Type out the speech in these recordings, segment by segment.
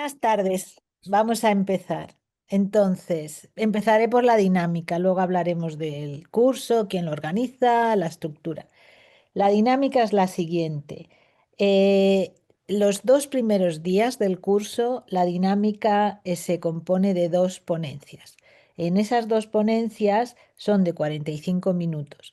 Buenas tardes. Vamos a empezar. Entonces, empezaré por la dinámica, luego hablaremos del curso, quién lo organiza, la estructura. La dinámica es la siguiente. Eh, los 2 primeros días del curso, la dinámica se compone de 2 ponencias. En esas 2 ponencias son de 45 minutos.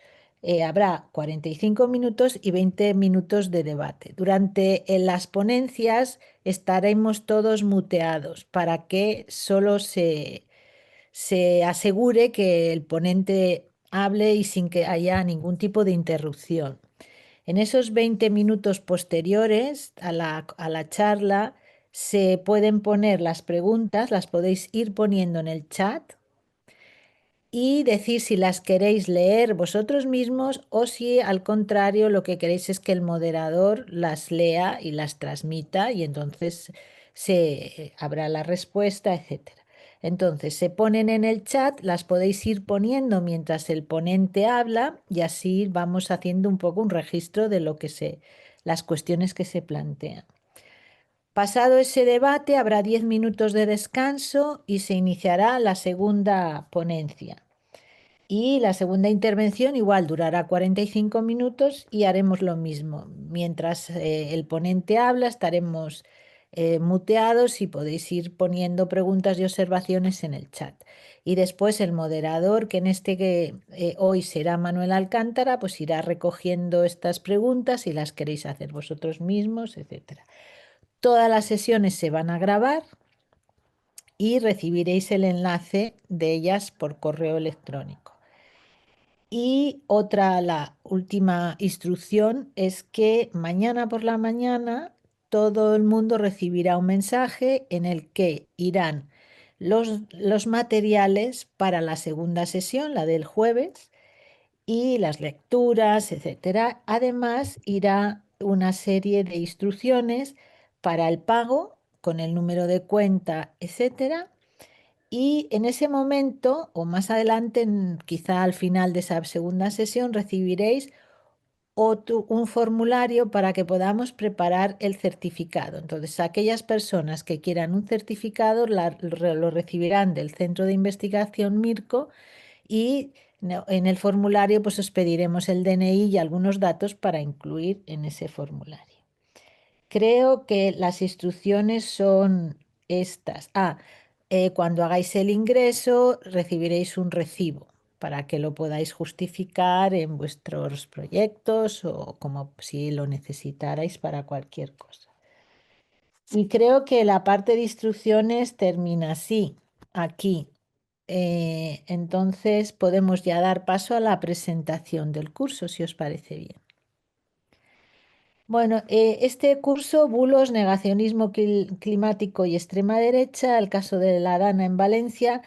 Habrá 45 minutos y 20 minutos de debate. Durante las ponencias estaremos todos muteados para que solo se asegure que el ponente hable y sin que haya ningún tipo de interrupción. En esos 20 minutos posteriores a la charla se pueden poner las preguntas, las podéis ir poniendo en el chat y decir si las queréis leer vosotros mismos o si al contrario lo que queréis es que el moderador las lea y las transmita y entonces se habrá la respuesta, etcétera. Entonces se ponen en el chat, las podéis ir poniendo mientras el ponente habla y así vamos haciendo un poco un registro de las cuestiones que se plantean. Pasado ese debate habrá 10 minutos de descanso y se iniciará la segunda ponencia. Y la segunda intervención igual durará 45 minutos y haremos lo mismo. Mientras el ponente habla, estaremos muteados y podéis ir poniendo preguntas y observaciones en el chat. Y después el moderador, que en que hoy será Manuel Alcántara, pues irá recogiendo estas preguntas si las queréis hacer vosotros mismos, etcétera. Todas las sesiones se van a grabar y recibiréis el enlace de ellas por correo electrónico. Y la última instrucción es que mañana por la mañana todo el mundo recibirá un mensaje en el que irán los materiales para la segunda sesión, la del jueves, y las lecturas, etcétera. Además, irá una serie de instrucciones para el pago con el número de cuenta, etcétera, y en ese momento, o más adelante, quizá al final de esa segunda sesión, recibiréis un formulario para que podamos preparar el certificado. Entonces, aquellas personas que quieran un certificado lo recibirán del Centro de Investigación Mirco y en el formulario pues os pediremos el DNI y algunos datos para incluir en ese formulario. Creo que las instrucciones son estas. Cuando hagáis el ingreso, recibiréis un recibo para que lo podáis justificar en vuestros proyectos o como si lo necesitarais para cualquier cosa. Y creo que la parte de instrucciones termina así, aquí. Entonces podemos ya dar paso a la presentación del curso, si os parece bien. Bueno, este curso, Bulos, Negacionismo Climático y Extrema Derecha, el caso de la Dana en Valencia,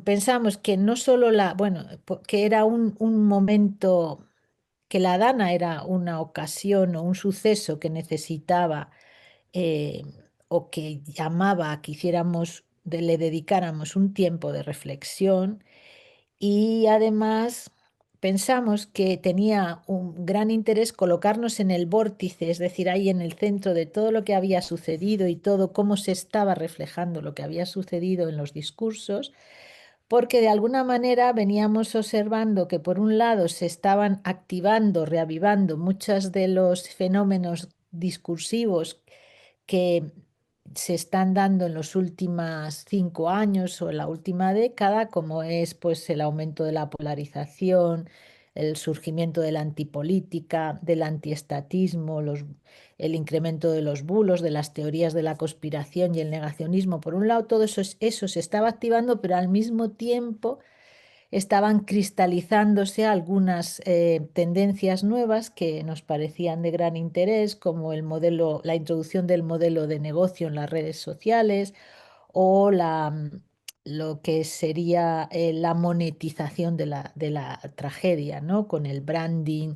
pensamos que no solo que era un momento, que la Dana era una ocasión o un suceso que necesitaba eh, o que llamaba a que le dedicáramos un tiempo de reflexión y además pensamos que tenía un gran interés colocarnos en el vórtice, es decir, ahí en el centro de todo lo que había sucedido y todo cómo se estaba reflejando lo que había sucedido en los discursos, porque de alguna manera veníamos observando que por un lado se estaban activando, reavivando muchos de los fenómenos discursivos que se están dando en los últimos 5 años o en la última década, como es pues el aumento de la polarización, el surgimiento de la antipolítica, del antiestatismo, el incremento de los bulos, de las teorías de la conspiración y el negacionismo. Por un lado, todo eso se estaba activando, pero al mismo tiempo estaban cristalizándose algunas tendencias nuevas que nos parecían de gran interés, como la introducción del modelo de negocio en las redes sociales o lo que sería la monetización de la tragedia, ¿no? Con el branding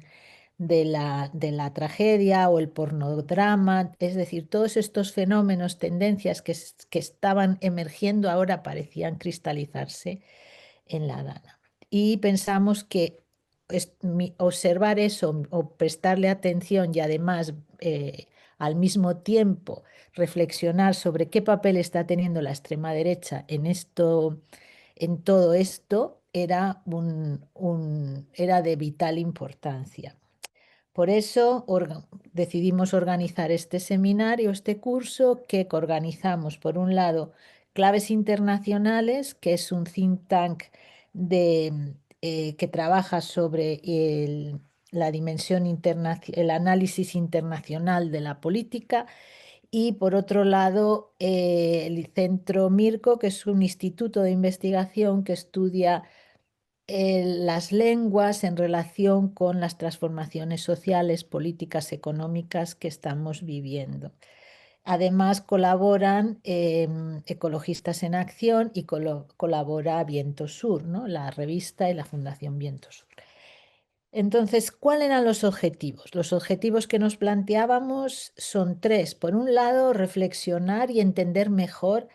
de la tragedia o el pornodrama, es decir, todos estos fenómenos, tendencias que estaban emergiendo ahora parecían cristalizarse en la Dana. Y pensamos que observar eso o prestarle atención y además al mismo tiempo reflexionar sobre qué papel está teniendo la extrema derecha en esto, en todo esto, era de vital importancia. Por eso decidimos organizar este seminario, este curso, que organizamos, por un lado, Claves Internacionales, que es un think tank que trabaja sobre la dimensión el análisis internacional de la política, y por otro lado, el Centro Mirco, que es un instituto de investigación que estudia las lenguas en relación con las transformaciones sociales, políticas, económicas que estamos viviendo. Además, colaboran Ecologistas en Acción y colabora Viento Sur, ¿no? La revista y la Fundación Viento Sur. Entonces, ¿cuáles eran los objetivos? Los objetivos que nos planteábamos son tres. Por un lado, reflexionar y entender mejor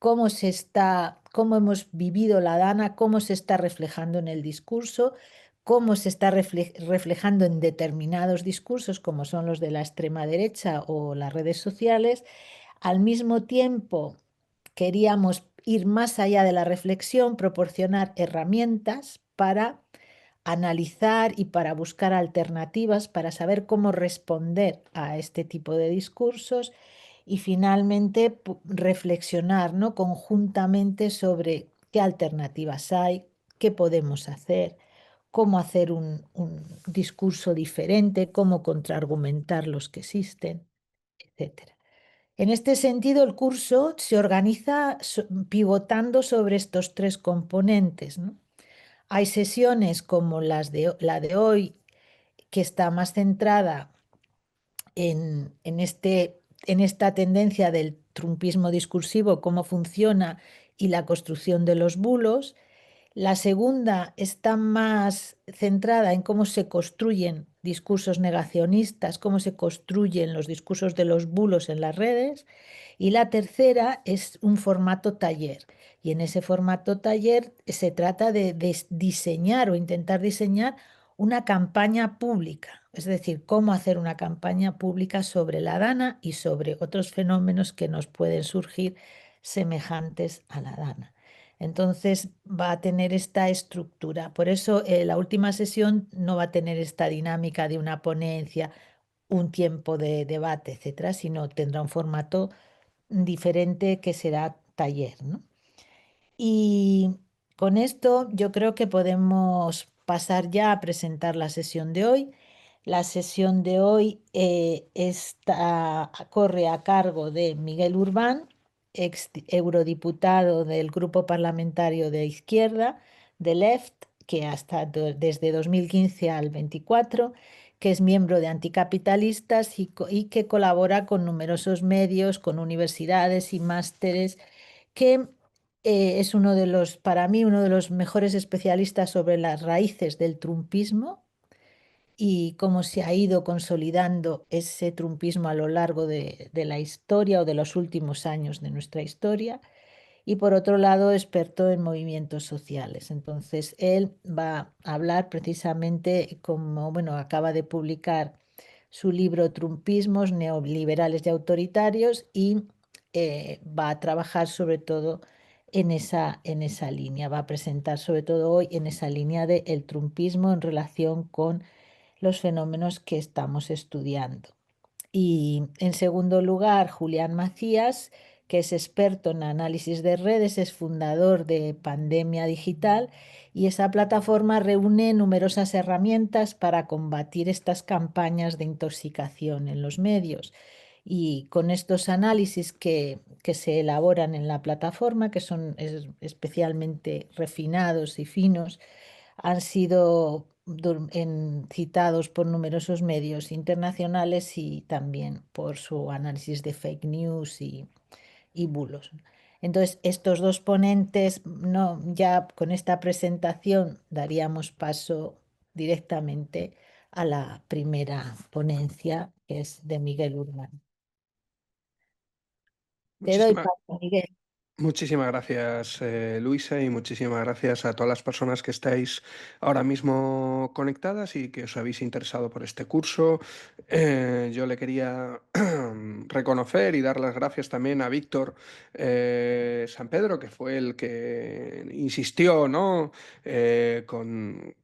cómo hemos vivido la Dana, cómo se está reflejando en el discurso, cómo se está reflejando en determinados discursos, como son los de la extrema derecha o las redes sociales. Al mismo tiempo, queríamos ir más allá de la reflexión, proporcionar herramientas para analizar y para buscar alternativas, para saber cómo responder a este tipo de discursos y finalmente reflexionar, ¿no?, conjuntamente sobre qué alternativas hay, qué podemos hacer, cómo hacer un discurso diferente, cómo contraargumentar los que existen, etcétera. En este sentido, el curso se organiza pivotando sobre estos tres componentes, ¿no? Hay sesiones como la de hoy, que está más centrada en esta tendencia del trumpismo discursivo, cómo funciona y la construcción de los bulos. La segunda está más centrada en cómo se construyen discursos negacionistas, cómo se construyen los discursos de los bulos en las redes. Y la tercera es un formato taller. Y en ese formato taller se trata de diseñar o intentar diseñar una campaña pública, es decir, cómo hacer una campaña pública sobre la Dana y sobre otros fenómenos que nos pueden surgir semejantes a la Dana. Entonces va a tener esta estructura. Por eso la última sesión no va a tener esta dinámica de una ponencia, un tiempo de debate, etcétera, sino tendrá un formato diferente que será taller, ¿no? Y con esto yo creo que podemos pasar ya a presentar la sesión de hoy. La sesión de hoy corre a cargo de Miguel Urbán, ex eurodiputado del Grupo Parlamentario de Izquierda, de Left, que hasta desde 2015 al 24, que es miembro de Anticapitalistas y que colabora con numerosos medios, con universidades y másteres, que es para mí, uno de los mejores especialistas sobre las raíces del trumpismo y cómo se ha ido consolidando ese trumpismo a lo largo de la historia o de los últimos años de nuestra historia. Y por otro lado, experto en movimientos sociales. Entonces, él va a hablar precisamente como, bueno, acaba de publicar su libro Trumpismos neoliberales y autoritarios y va a trabajar sobre todo en esa línea, va a presentar sobre todo hoy en esa línea del trumpismo en relación con los fenómenos que estamos estudiando. Y en segundo lugar, Julián Macías, que es experto en análisis de redes, es fundador de Pandemia Digital y esa plataforma reúne numerosas herramientas para combatir estas campañas de intoxicación en los medios. Y con estos análisis que se elaboran en la plataforma, que son especialmente refinados y finos, han sido citados por numerosos medios internacionales y también por su análisis de fake news y bulos. Entonces, estos dos ponentes, no, ya con esta presentación daríamos paso directamente a la primera ponencia, que es de Miguel Urbán. Te doy Muchísimas, paso, Miguel. Muchísimas gracias, Luisa, y muchísimas gracias a todas las personas que estáis ahora mismo conectadas y que os habéis interesado por este curso. Yo le quería reconocer y dar las gracias también a Víctor San Pedro, que fue el que insistió, ¿no? Con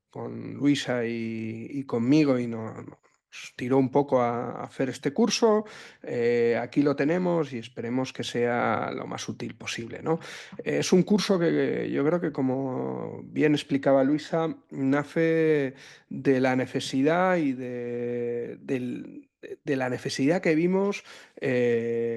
Luisa y conmigo y nos tiró un poco a hacer este curso. Aquí lo tenemos y esperemos que sea lo más útil posible, ¿no? Es un curso que yo creo que, como bien explicaba Luisa, nace de la necesidad de la necesidad que vimos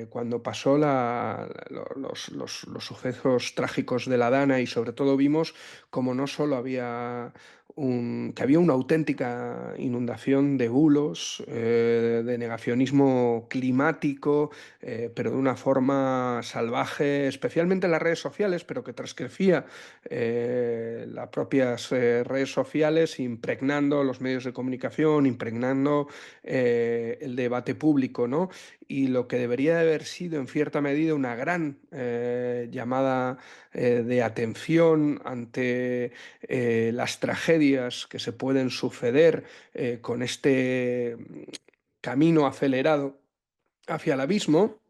cuando pasó los sucesos trágicos de la Dana, y sobre todo vimos como no solo había que había una auténtica inundación de bulos, de negacionismo climático, pero de una forma salvaje, especialmente en las redes sociales, pero que transcrecía las propias redes sociales, impregnando los medios de comunicación, impregnando el debate público, ¿no? Y lo que debería de haber sido, en cierta medida, una gran llamada de atención ante las tragedias que se pueden suceder con este camino acelerado hacia el abismo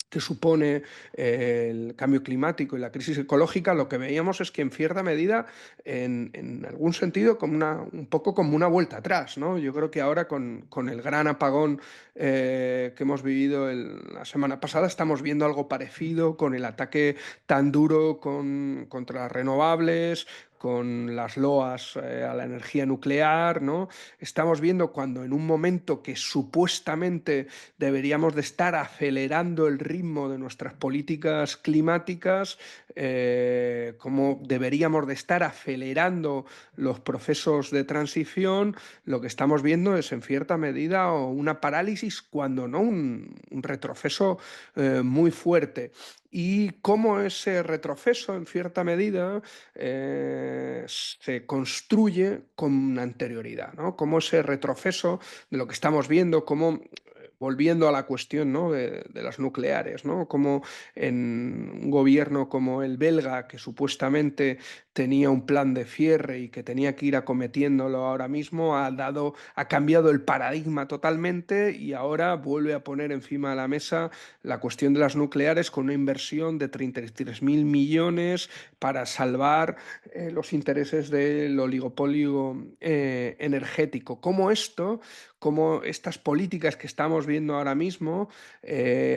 que supone el cambio climático y la crisis ecológica. Lo que veíamos es que, en cierta medida, en algún sentido, como un poco como una vuelta atrás, ¿no? Yo creo que ahora, con el gran apagón que hemos vivido la semana pasada, estamos viendo algo parecido con el ataque tan duro contra las renovables, con las loas a la energía nuclear, ¿no? Estamos viendo cuando, en un momento que supuestamente deberíamos de estar acelerando el ritmo de nuestras políticas climáticas, cómo deberíamos de estar acelerando los procesos de transición. Lo que estamos viendo es, en cierta medida, una parálisis, cuando no un retroceso muy fuerte. Y cómo ese retroceso, en cierta medida, se construye con anterioridad, ¿no? Cómo ese retroceso de lo que estamos viendo, cómo, volviendo a la cuestión, ¿no? de las nucleares, ¿no? Como en un gobierno como el belga, que supuestamente tenía un plan de cierre y que tenía que ir acometiéndolo ahora mismo, ha cambiado el paradigma totalmente, y ahora vuelve a poner encima de la mesa la cuestión de las nucleares, con una inversión de 33.000 millones para salvar los intereses del oligopolio energético. Cómo estas políticas que estamos viendo ahora mismo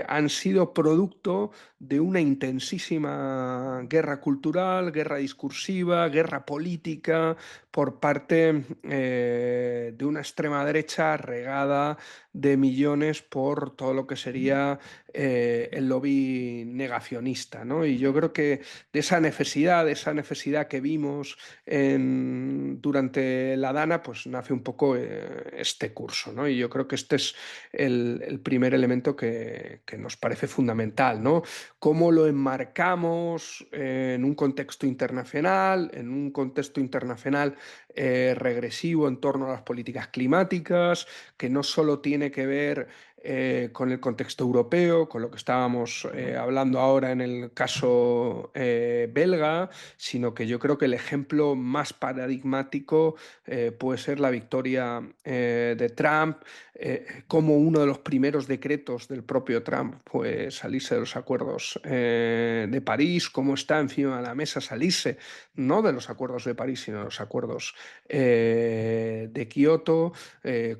han sido producto de una intensísima guerra cultural, guerra discursiva, guerra política por parte de una extrema derecha regada de millones por todo lo que sería el lobby negacionista, ¿no? Y yo creo que de esa necesidad que vimos durante la Dana, pues nace un poco este curso, ¿no? Y yo creo que este es el primer elemento que nos parece fundamental, ¿no? Cómo lo enmarcamos en un contexto internacional regresivo en torno a las políticas climáticas, que no solo tiene que ver con el contexto europeo, con lo que estábamos hablando ahora en el caso belga, sino que yo creo que el ejemplo más paradigmático puede ser la victoria de Trump, como uno de los primeros decretos del propio Trump fue salirse de los acuerdos de París, cómo está encima de la mesa salirse no de los acuerdos de París, sino de los acuerdos de Kioto,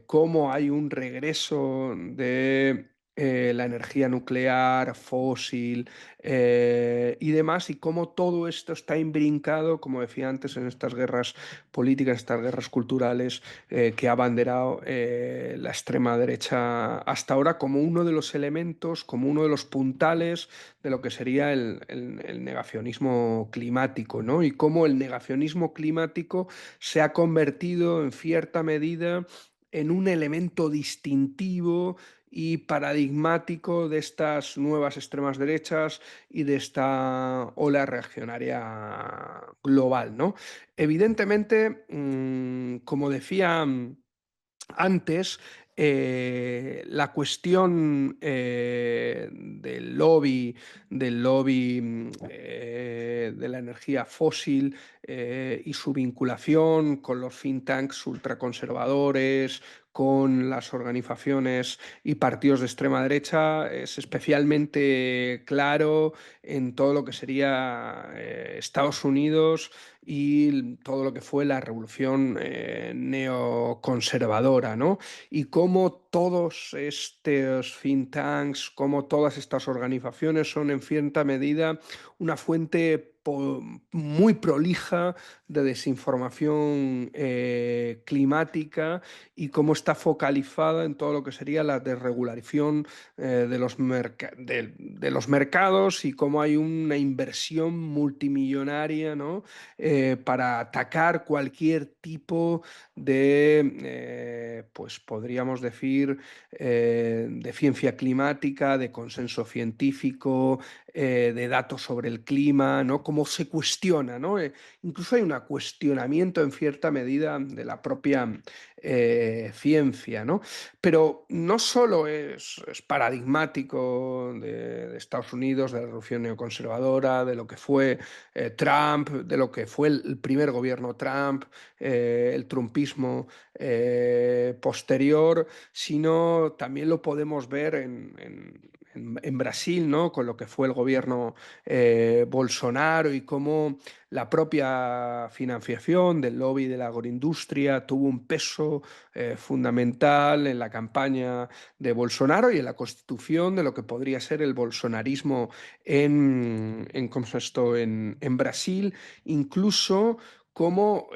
cómo hay un regreso de la energía nuclear, fósil y demás, y cómo todo esto está imbrincado, como decía antes, en estas guerras políticas, estas guerras culturales que ha abanderado la extrema derecha hasta ahora, como uno de los elementos, como uno de los puntales de lo que sería el negacionismo climático, ¿no? Y cómo el negacionismo climático se ha convertido, en cierta medida, en un elemento distintivo y paradigmático de estas nuevas extremas derechas y de esta ola reaccionaria global, ¿no? Evidentemente, como decía antes, la cuestión del lobby de la energía fósil y su vinculación con los think tanks ultraconservadores, con las organizaciones y partidos de extrema derecha, es especialmente claro en todo lo que sería Estados Unidos y todo lo que fue la revolución neoconservadora, ¿no? Y cómo todos estos think tanks, cómo todas estas organizaciones son en cierta medida una fuente muy prolija de desinformación climática, y cómo está focalizada en todo lo que sería la desregulación de los mercados, y cómo hay una inversión multimillonaria, ¿no? Para atacar cualquier tipo pues podríamos decir, de ciencia climática, de consenso científico, de datos sobre el clima, ¿no? Cómo se cuestiona, ¿no? Incluso hay un cuestionamiento en cierta medida de la propia ciencia, ¿no? Pero no solo es paradigmático de Estados Unidos, de la revolución neoconservadora, de lo que fue Trump, de lo que fue el primer gobierno Trump, el trumpismo posterior, sino también lo podemos ver en Brasil, ¿no? Con lo que fue el gobierno Bolsonaro, y cómo la propia financiación del lobby de la agroindustria tuvo un peso fundamental en la campaña de Bolsonaro y en la constitución de lo que podría ser el bolsonarismo ¿cómo se esto? En Brasil, incluso como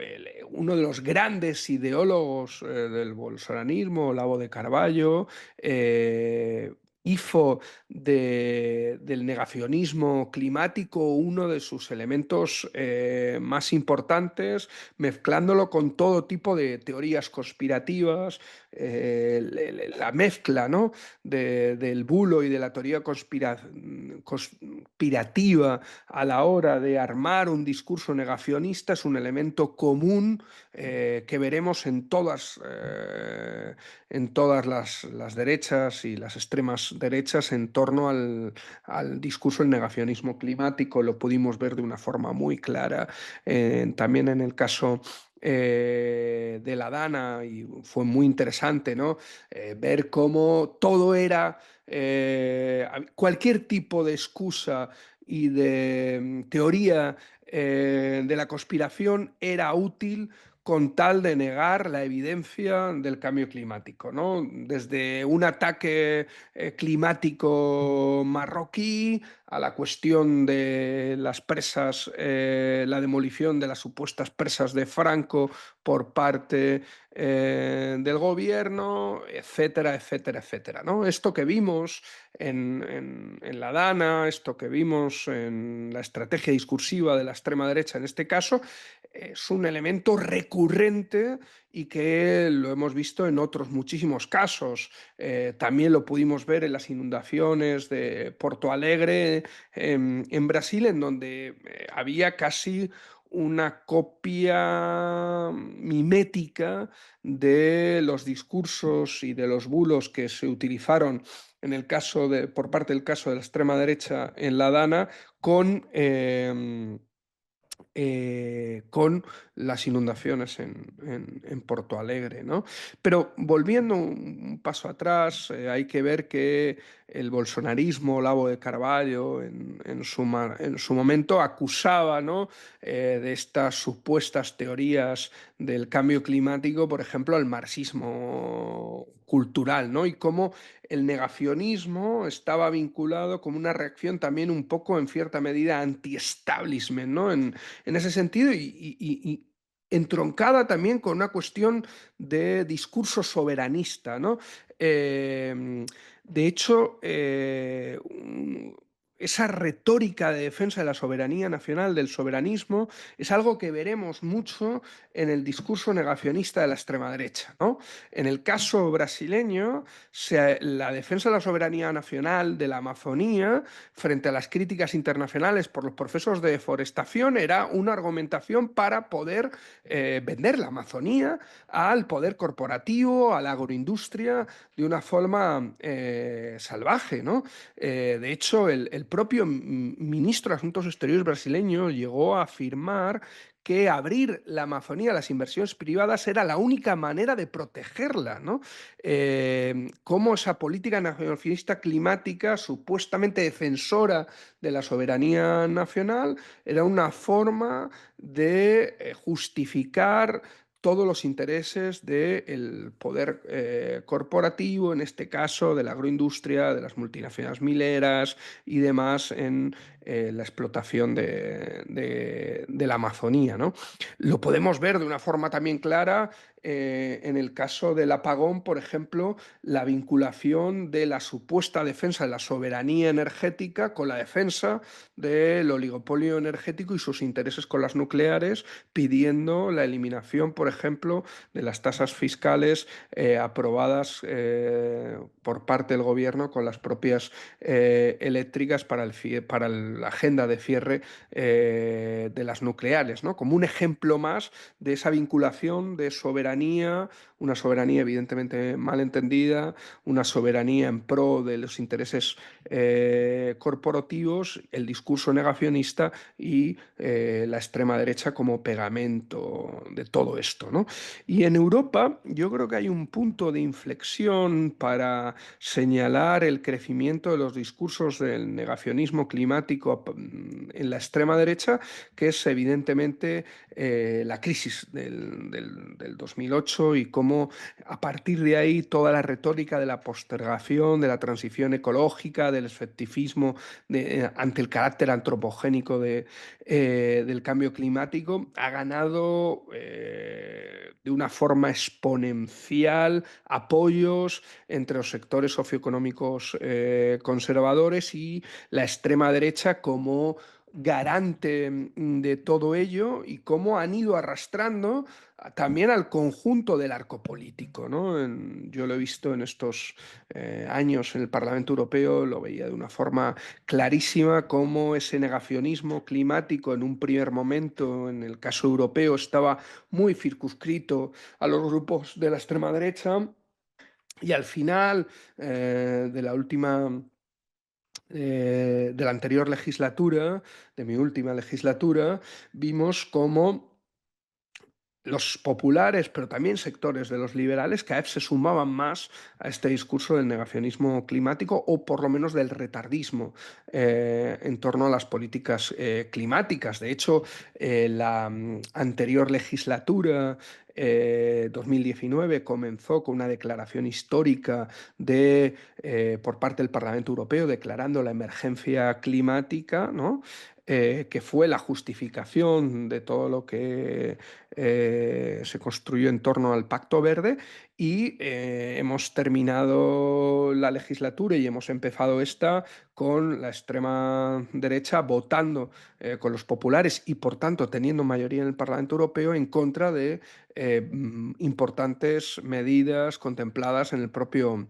uno de los grandes ideólogos del bolsonarismo, Olavo de Carvalho, hizo del negacionismo climático uno de sus elementos más importantes, mezclándolo con todo tipo de teorías conspirativas, la mezcla, ¿no? Del bulo y de la teoría conspirativa a la hora de armar un discurso negacionista es un elemento común que veremos en todas las derechas y las extremas derechas en torno al discurso del negacionismo climático. Lo pudimos ver de una forma muy clara también en el caso de la Dana, y fue muy interesante, ¿no? Ver cómo todo era, cualquier tipo de excusa y de teoría de la conspiración era útil con tal de negar la evidencia del cambio climático, ¿no? Desde un ataque climático marroquí a la cuestión de las presas, la demolición de las supuestas presas de Franco por parte del gobierno, etcétera, etcétera, etcétera, ¿no? Esto que vimos en la Dana, esto que vimos en la estrategia discursiva de la extrema derecha en este caso, es un elemento recurrente y que lo hemos visto en otros muchísimos casos. También lo pudimos ver en las inundaciones de Porto Alegre, en Brasil, en donde había casi una copia mimética de los discursos y de los bulos que se utilizaron por parte del caso de la extrema derecha en la Dana, con las inundaciones en Porto Alegre, ¿no? Pero volviendo un paso atrás, hay que ver que el bolsonarismo, Olavo de Carvalho, en su momento acusaba, ¿no? De estas supuestas teorías del cambio climático, por ejemplo, al marxismo cultural, ¿no? Y cómo el negacionismo estaba vinculado como una reacción también un poco, en cierta medida, anti-establishment, ¿no? En ese sentido, y entroncada también con una cuestión de discurso soberanista, ¿no? De hecho, esa retórica de defensa de la soberanía nacional, del soberanismo, es algo que veremos mucho en el discurso negacionista de la extrema derecha, ¿no? En el caso brasileño, la defensa de la soberanía nacional de la Amazonía frente a las críticas internacionales por los procesos de deforestación era una argumentación para poder vender la Amazonía al poder corporativo, a la agroindustria, de una forma salvaje, ¿no? De hecho, el propio ministro de Asuntos Exteriores brasileño llegó a afirmar que abrir la Amazonía a las inversiones privadas era la única manera de protegerla, ¿no? Cómo esa política nacionalista climática, supuestamente defensora de la soberanía nacional, era una forma de justificar todos los intereses del poder corporativo, en este caso de la agroindustria, de las multinacionales mineras y demás en la explotación de la Amazonía, ¿no? Lo podemos ver de una forma también clara en el caso del apagón, por ejemplo, la vinculación de la supuesta defensa de la soberanía energética con la defensa del oligopolio energético y sus intereses con las nucleares, pidiendo la eliminación, por ejemplo, de las tasas fiscales aprobadas por parte del gobierno con las propias eléctricas para la agenda de cierre de las nucleares, ¿no? Como un ejemplo más de esa vinculación de soberanía, una soberanía evidentemente mal entendida, una soberanía en pro de los intereses corporativos, el discurso negacionista y la extrema derecha como pegamento de todo esto, ¿no? Y en Europa yo creo que hay un punto de inflexión para señalar el crecimiento de los discursos del negacionismo climático en la extrema derecha, que es evidentemente la crisis del 2008 y cómo a partir de ahí toda la retórica de la postergación, de la transición ecológica, del escepticismo ante el carácter antropogénico del cambio climático ha ganado de una forma exponencial apoyos entre los sectores socioeconómicos conservadores y la extrema derecha como garante de todo ello y cómo han ido arrastrando también al conjunto del arco político, ¿no? Yo lo he visto en estos años en el Parlamento Europeo, lo veía de una forma clarísima cómo ese negacionismo climático en un primer momento, en el caso europeo, estaba muy circunscrito a los grupos de la extrema derecha y al final de la última de la anterior legislatura, de mi última legislatura, vimos cómo los populares, pero también sectores de los liberales, cada vez se sumaban más a este discurso del negacionismo climático o por lo menos del retardismo en torno a las políticas climáticas. De hecho, la anterior legislatura 2019 comenzó con una declaración histórica por parte del Parlamento Europeo declarando la emergencia climática, ¿no? Que fue la justificación de todo lo que se construyó en torno al Pacto Verde y hemos terminado la legislatura y hemos empezado esta con la extrema derecha votando con los populares y por tanto teniendo mayoría en el Parlamento Europeo en contra de importantes medidas contempladas en el propio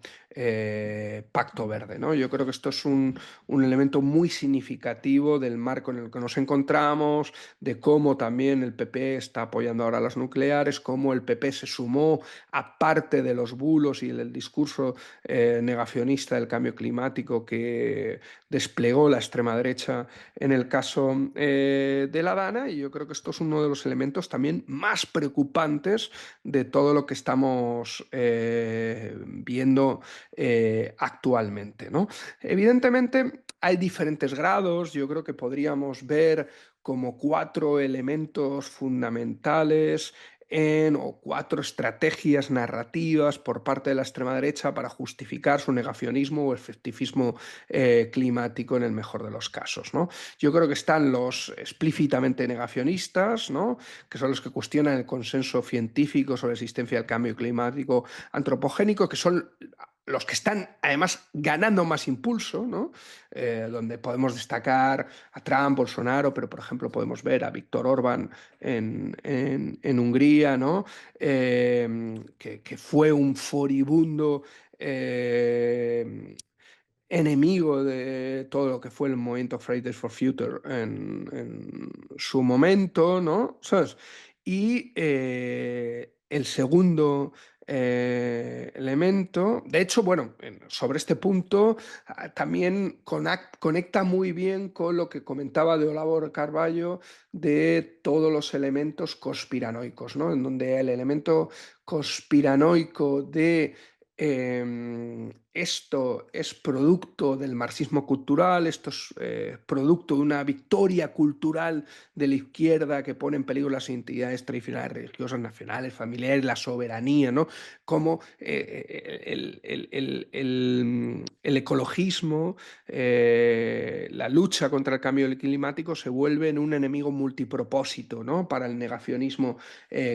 Pacto Verde, ¿no? Yo creo que esto es un elemento muy significativo del marco en el que nos encontramos, de cómo también el PP está apoyando ahora las nucleares, cómo el PP se sumó, aparte de los bulos y del discurso negacionista del cambio climático que desplegó la extrema derecha en el caso de La Habana, y yo creo que esto es uno de los elementos también más preocupantes de todo lo que estamos viendo actualmente, ¿no? Evidentemente hay diferentes grados, yo creo que podríamos ver como cuatro elementos fundamentales o cuatro estrategias narrativas por parte de la extrema derecha para justificar su negacionismo o efectifismo climático en el mejor de los casos, ¿no? Yo creo que están los explícitamente negacionistas, ¿no? Que son los que cuestionan el consenso científico sobre la existencia del cambio climático antropogénico, que son los que están además ganando más impulso, ¿no? Donde podemos destacar a Trump, Bolsonaro, pero por ejemplo podemos ver a Víctor Orbán en Hungría, ¿no? Que fue un furibundo enemigo de todo lo que fue el movimiento Fridays for Future en su momento, ¿no? ¿Sabes? Y el segundo elemento, de hecho, bueno, sobre este punto también conecta muy bien con lo que comentaba de Olavo Carballo de todos los elementos conspiranoicos, ¿no? En donde el elemento conspiranoico de esto es producto del marxismo cultural, esto es producto de una victoria cultural de la izquierda que pone en peligro las identidades tradicionales, religiosas, nacionales, familiares, la soberanía, ¿no? Como el ecologismo, la lucha contra el cambio climático se vuelve en un enemigo multipropósito, ¿no? Para el negacionismo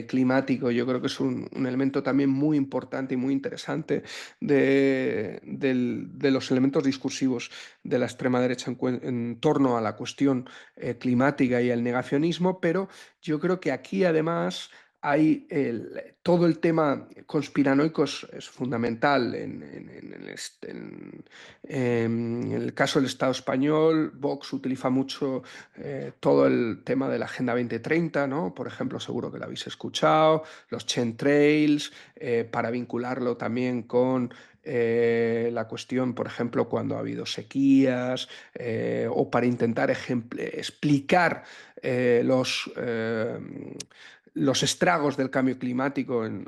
climático. Yo creo que es un elemento también muy importante y muy interesante de los elementos discursivos de la extrema derecha en torno a la cuestión climática y el negacionismo, pero yo creo que aquí además hay todo el tema conspiranoico es fundamental en el caso del Estado español. Vox utiliza mucho todo el tema de la Agenda 2030, ¿no? Por ejemplo, seguro que lo habéis escuchado, los chemtrails, para vincularlo también con la cuestión, por ejemplo, cuando ha habido sequías, o para intentar explicar eh, los, eh, los estragos del cambio climático en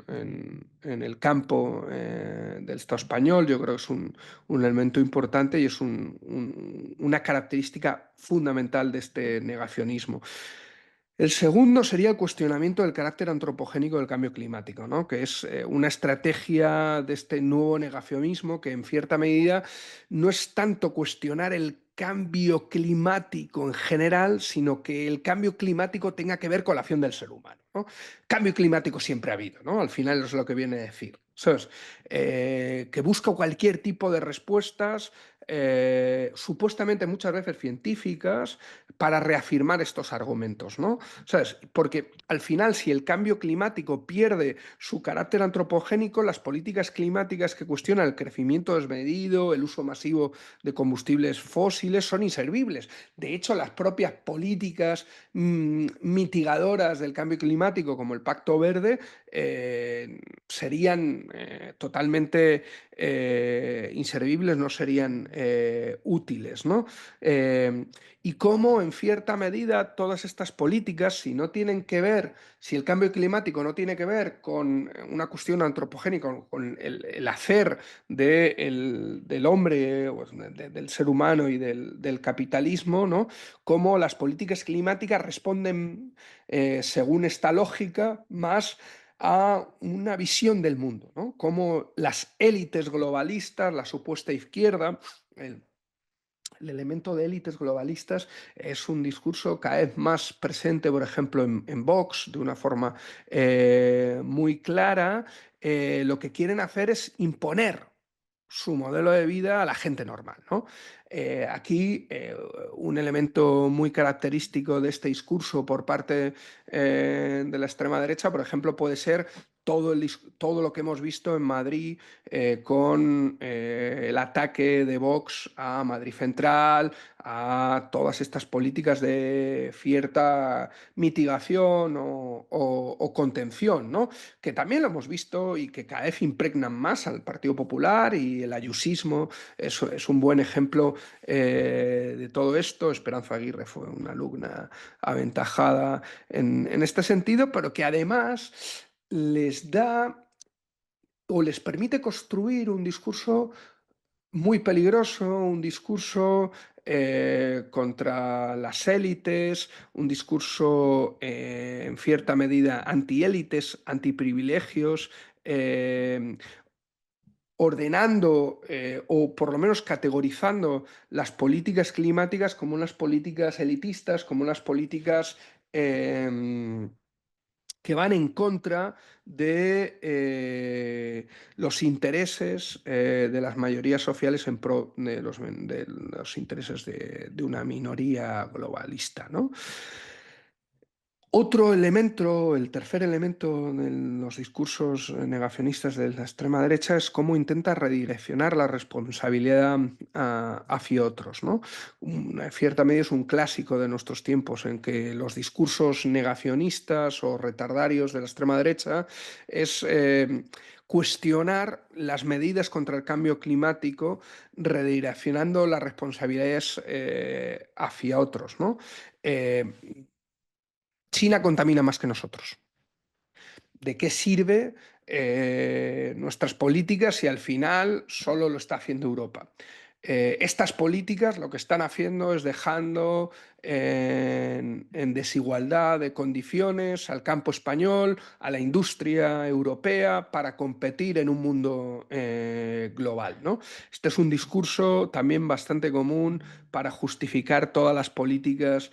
el campo del Estado español. Yo creo que es un elemento importante y es una característica fundamental de este negacionismo. El segundo sería el cuestionamiento del carácter antropogénico del cambio climático, ¿no? Que es una estrategia de este nuevo negacionismo que en cierta medida no es tanto cuestionar el cambio climático en general, sino que el cambio climático tenga que ver con la acción del ser humano, ¿no? Cambio climático siempre ha habido, ¿no? Al final es lo que viene a decir. ¿Sabes? Que busca cualquier tipo de respuestas, supuestamente muchas veces científicas, para reafirmar estos argumentos, ¿no? ¿Sabes? Porque al final, si el cambio climático pierde su carácter antropogénico, las políticas climáticas que cuestionan el crecimiento desmedido, el uso masivo de combustibles fósiles, son inservibles. De hecho, las propias políticas mitigadoras del cambio climático, como el Pacto Verde, serían totalmente inservibles, no serían útiles, ¿no? Eh, y cómo, en cierta medida, todas estas políticas, si no tienen que ver, si el cambio climático no tiene que ver con una cuestión antropogénica, con el hacer del hombre, del ser humano y del capitalismo, ¿no? Cómo las políticas climáticas responden, según esta lógica, más a una visión del mundo, ¿no? Cómo las élites globalistas, la supuesta izquierda, el elemento de élites globalistas es un discurso cada vez más presente, por ejemplo, en Vox, de una forma muy clara. Lo que quieren hacer es imponer su modelo de vida a la gente normal, ¿no? Aquí un elemento muy característico de este discurso por parte de la extrema derecha, por ejemplo, puede ser todo lo que hemos visto en Madrid con el ataque de Vox a Madrid Central, a todas estas políticas de cierta mitigación o contención, ¿no? Que también lo hemos visto y que cada vez impregnan más al Partido Popular, y el ayusismo es un buen ejemplo de todo esto. Esperanza Aguirre fue una alumna aventajada en este sentido, pero que además les da o les permite construir un discurso muy peligroso, un discurso contra las élites, un discurso en cierta medida antiélites, antiprivilegios, ordenando o por lo menos categorizando las políticas climáticas como unas políticas elitistas, como unas políticas que van en contra de los intereses de las mayorías sociales en pro de los intereses de una minoría globalista, ¿no? Otro elemento, el tercer elemento en los discursos negacionistas de la extrema derecha es cómo intenta redireccionar la responsabilidad hacia otros, ¿no? En cierta medida es un clásico de nuestros tiempos en que los discursos negacionistas o retardarios de la extrema derecha es cuestionar las medidas contra el cambio climático redireccionando las responsabilidades hacia otros, ¿no? Eh, China contamina más que nosotros. ¿De qué sirve nuestras políticas si al final solo lo está haciendo Europa? Estas políticas lo que están haciendo es dejando en desigualdad de condiciones al campo español, a la industria europea, para competir en un mundo global, ¿no? Este es un discurso también bastante común para justificar todas las políticas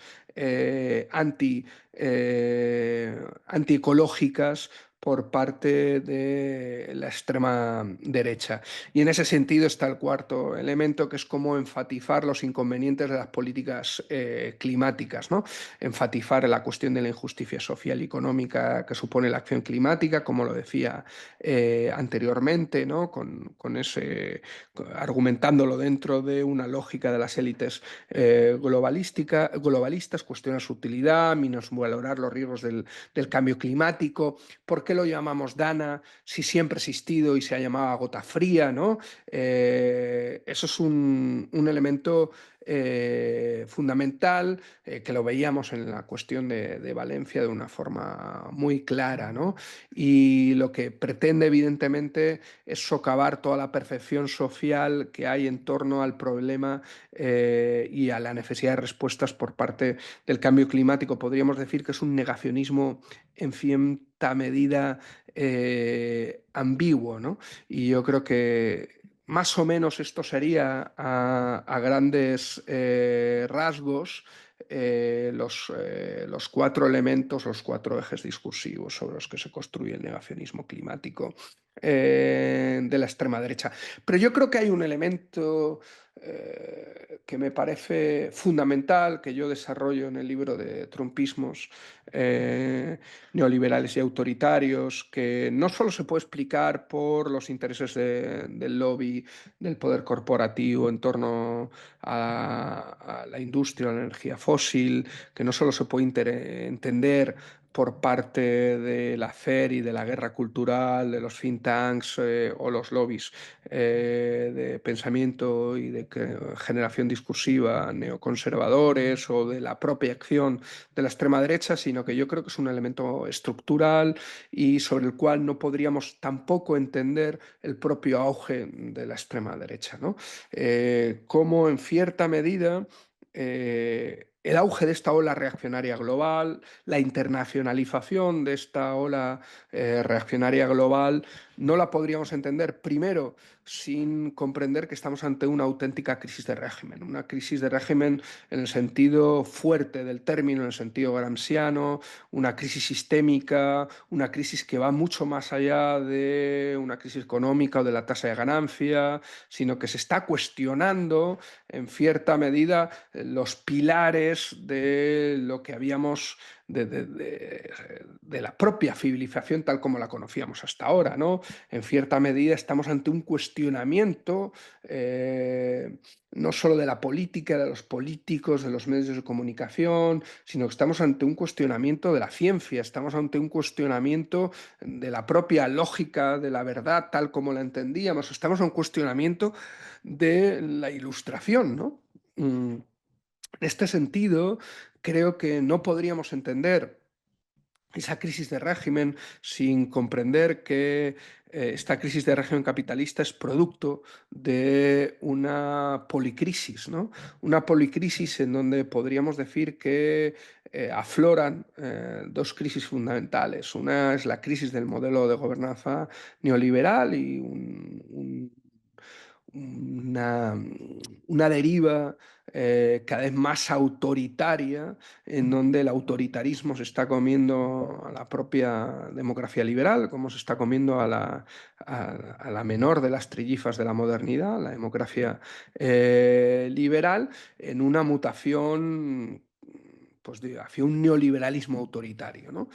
antiecológicas por parte de la extrema derecha. Y en ese sentido está el cuarto elemento, que es cómo enfatizar los inconvenientes de las políticas climáticas, ¿no? Enfatizar la cuestión de la injusticia social y económica que supone la acción climática, como lo decía anteriormente, ¿no? Argumentándolo dentro de una lógica de las élites globalistas, cuestiona su utilidad, minusvalorar los riesgos del cambio climático. ¿Por qué lo llamamos Dana si siempre ha existido y se ha llamado gota fría, ¿no? Eso es un elemento fundamental que lo veíamos en la cuestión de Valencia de una forma muy clara, ¿no? Y lo que pretende evidentemente es socavar toda la percepción social que hay en torno al problema y a la necesidad de respuestas por parte del cambio climático. Podríamos decir que es un negacionismo en cierta medida ambiguo, ¿no? Y yo creo que más o menos esto sería a grandes rasgos los cuatro elementos, los cuatro ejes discursivos sobre los que se construye el negacionismo climático de la extrema derecha. Pero yo creo que hay un elemento que me parece fundamental, que yo desarrollo en el libro de Trumpismos neoliberales y autoritarios, que no solo se puede explicar por los intereses del lobby, del poder corporativo en torno a la industria, a la energía fósil, que no solo se puede entender por parte del hacer y de la guerra cultural, de los think tanks o los lobbies de pensamiento y de generación discursiva neoconservadores o de la propia acción de la extrema derecha, sino que yo creo que es un elemento estructural y sobre el cual no podríamos tampoco entender el propio auge de la extrema derecha, ¿no? Cómo en cierta medida el auge de esta ola reaccionaria global, la internacionalización de esta ola reaccionaria global, no la podríamos entender primero sin comprender que estamos ante una auténtica crisis de régimen, una crisis de régimen en el sentido fuerte del término, en el sentido gramsciano, una crisis sistémica, una crisis que va mucho más allá de una crisis económica o de la tasa de ganancia, sino que se está cuestionando en cierta medida los pilares de lo que habíamos de la propia civilización tal como la conocíamos hasta ahora, ¿no? En cierta medida estamos ante un cuestionamiento no solo de la política, de los políticos, de los medios de comunicación, sino que estamos ante un cuestionamiento de la ciencia, estamos ante un cuestionamiento de la propia lógica de la verdad tal como la entendíamos, estamos ante un cuestionamiento de la ilustración, ¿no? En este sentido, creo que no podríamos entender esa crisis de régimen sin comprender que esta crisis de régimen capitalista es producto de una policrisis, ¿no? Una policrisis en donde podríamos decir que afloran dos crisis fundamentales. Una es la crisis del modelo de gobernanza neoliberal y una, una deriva cada vez más autoritaria, en donde el autoritarismo se está comiendo a la propia democracia liberal, como se está comiendo a la menor de las trillifas de la modernidad, la democracia liberal, en una mutación pues, hacia un neoliberalismo autoritario, ¿no?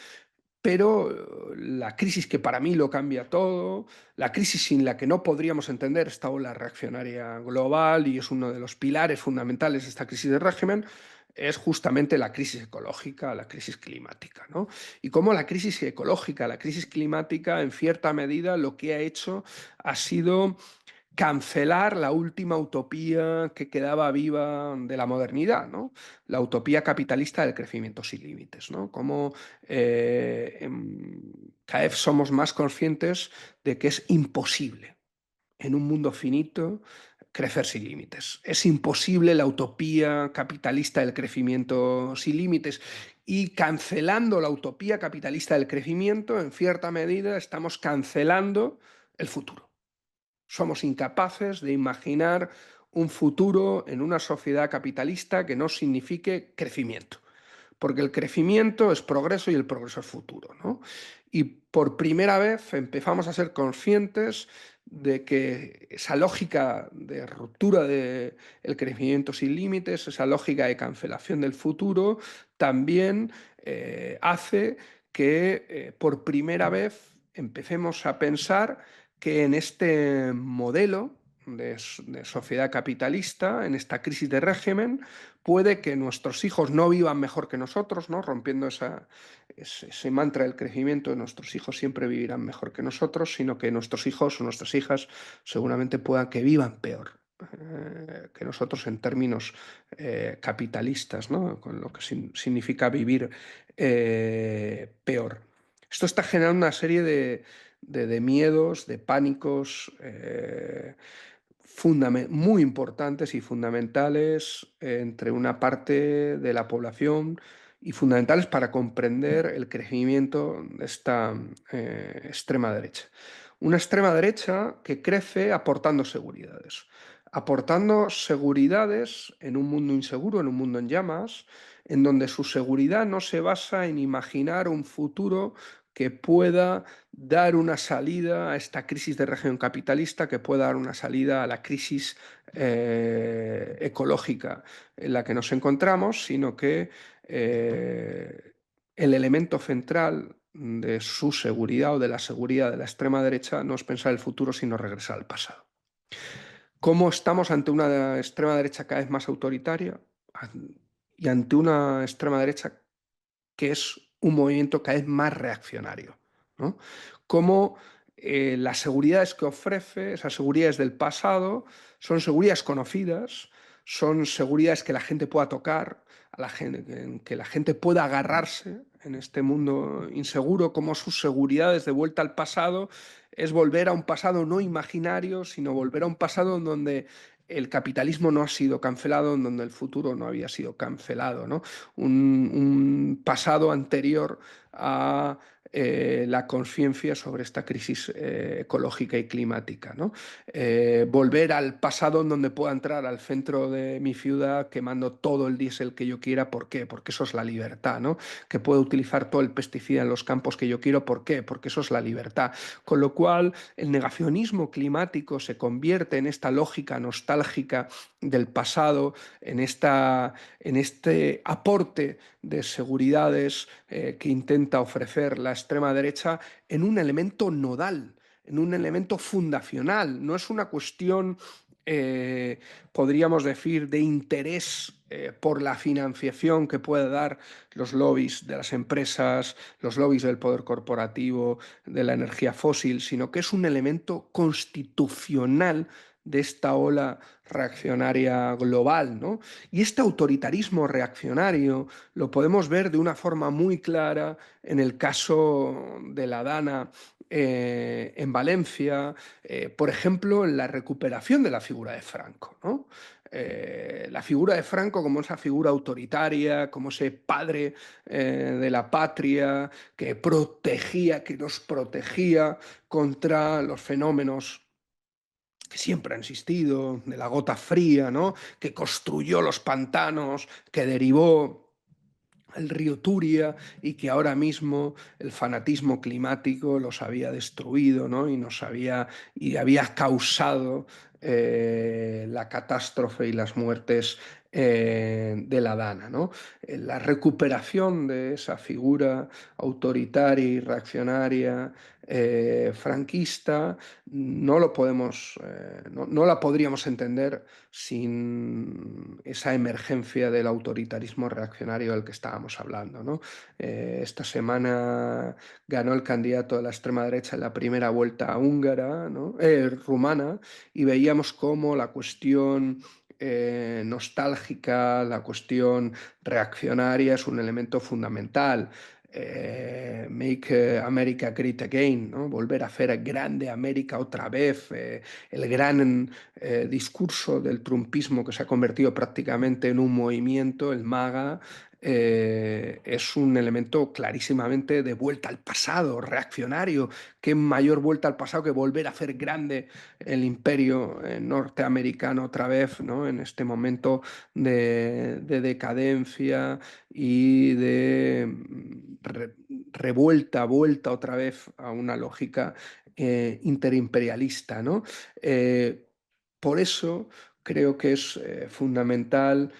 Pero la crisis que para mí lo cambia todo, la crisis sin la que no podríamos entender esta ola reaccionaria global, y es uno de los pilares fundamentales de esta crisis de régimen, es justamente la crisis ecológica, la crisis climática, ¿no? Y cómo la crisis ecológica, la crisis climática, en cierta medida, lo que ha hecho ha sido cancelar la última utopía que quedaba viva de la modernidad, ¿no? La utopía capitalista del crecimiento sin límites, ¿no? Como cada vez somos más conscientes de que es imposible en un mundo finito crecer sin límites. Es imposible la utopía capitalista del crecimiento sin límites. Y cancelando la utopía capitalista del crecimiento, en cierta medida, estamos cancelando el futuro. Somos incapaces de imaginar un futuro en una sociedad capitalista que no signifique crecimiento, porque el crecimiento es progreso y el progreso es futuro, ¿no? Y por primera vez empezamos a ser conscientes de que esa lógica de ruptura del crecimiento sin límites, esa lógica de cancelación del futuro, también hace que por primera vez empecemos a pensar que en este modelo de sociedad capitalista, en esta crisis de régimen, puede que nuestros hijos no vivan mejor que nosotros, ¿no? Rompiendo ese mantra del crecimiento, de nuestros hijos siempre vivirán mejor que nosotros, sino que nuestros hijos o nuestras hijas seguramente puedan que vivan peor que nosotros en términos capitalistas, ¿no? Con lo que significa vivir peor. Esto está generando una serie de miedos, de pánicos muy importantes y fundamentales entre una parte de la población y fundamentales para comprender el crecimiento de esta extrema derecha. Una extrema derecha que crece aportando seguridades en un mundo inseguro, en un mundo en llamas, en donde su seguridad no se basa en imaginar un futuro que pueda dar una salida a esta crisis de región capitalista, que pueda dar una salida a la crisis ecológica en la que nos encontramos, sino que el elemento central de su seguridad o de la seguridad de la extrema derecha no es pensar el futuro, sino regresar al pasado. ¿Cómo estamos ante una extrema derecha cada vez más autoritaria y ante una extrema derecha que es un movimiento cada vez más reaccionario, ¿no? Cómo las seguridades que ofrece, esas seguridades del pasado, son seguridades conocidas, son seguridades que la gente pueda tocar, a la gente, en que la gente pueda agarrarse en este mundo inseguro, como sus seguridades de vuelta al pasado es volver a un pasado no imaginario, sino volver a un pasado en donde el capitalismo no ha sido cancelado, en donde el futuro no había sido cancelado, ¿no? Un pasado anterior a la conciencia sobre esta crisis ecológica y climática, ¿no? Volver al pasado en donde pueda entrar al centro de mi ciudad quemando todo el diésel que yo quiera. ¿Por qué? Porque eso es la libertad, ¿no? Que puedo utilizar todo el pesticida en los campos que yo quiero. ¿Por qué? Porque eso es la libertad. Con lo cual, el negacionismo climático se convierte en esta lógica nostálgica del pasado, en este aporte de seguridades que intenta ofrecer la extrema derecha en un elemento nodal, en un elemento fundacional. No es una cuestión, podríamos decir, de interés por la financiación que puede dar los lobbies de las empresas, los lobbies del poder corporativo, de la energía fósil, sino que es un elemento constitucional de esta ola reaccionaria global, ¿no? Y este autoritarismo reaccionario lo podemos ver de una forma muy clara en el caso de la Dana en Valencia, por ejemplo, en la recuperación de la figura de Franco, ¿no? La figura de Franco como esa figura autoritaria, como ese padre de la patria que protegía, que nos protegía contra los fenómenos que siempre ha existido, de la gota fría, ¿no? Que construyó los pantanos, que derivó el río Turia y que ahora mismo el fanatismo climático los había destruido, ¿no? Y había causado la catástrofe y las muertes de la Dana, ¿no? La recuperación de esa figura autoritaria y reaccionaria franquista no lo podemos, no la podríamos entender sin esa emergencia del autoritarismo reaccionario del que estábamos hablando, ¿no? Esta semana ganó el candidato de la extrema derecha en la primera vuelta húngara, ¿no? Rumana, y veíamos cómo la cuestión nostálgica, la cuestión reaccionaria es un elemento fundamental. Make America Great Again, ¿no? Volver a hacer grande América otra vez, el gran discurso del trumpismo que se ha convertido prácticamente en un movimiento, el MAGA, es un elemento clarísimamente de vuelta al pasado, reaccionario. Qué mayor vuelta al pasado que volver a hacer grande el imperio norteamericano otra vez, ¿no? En este momento de decadencia y de revuelta, vuelta otra vez a una lógica interimperialista, ¿no? Eh, por eso creo que es fundamental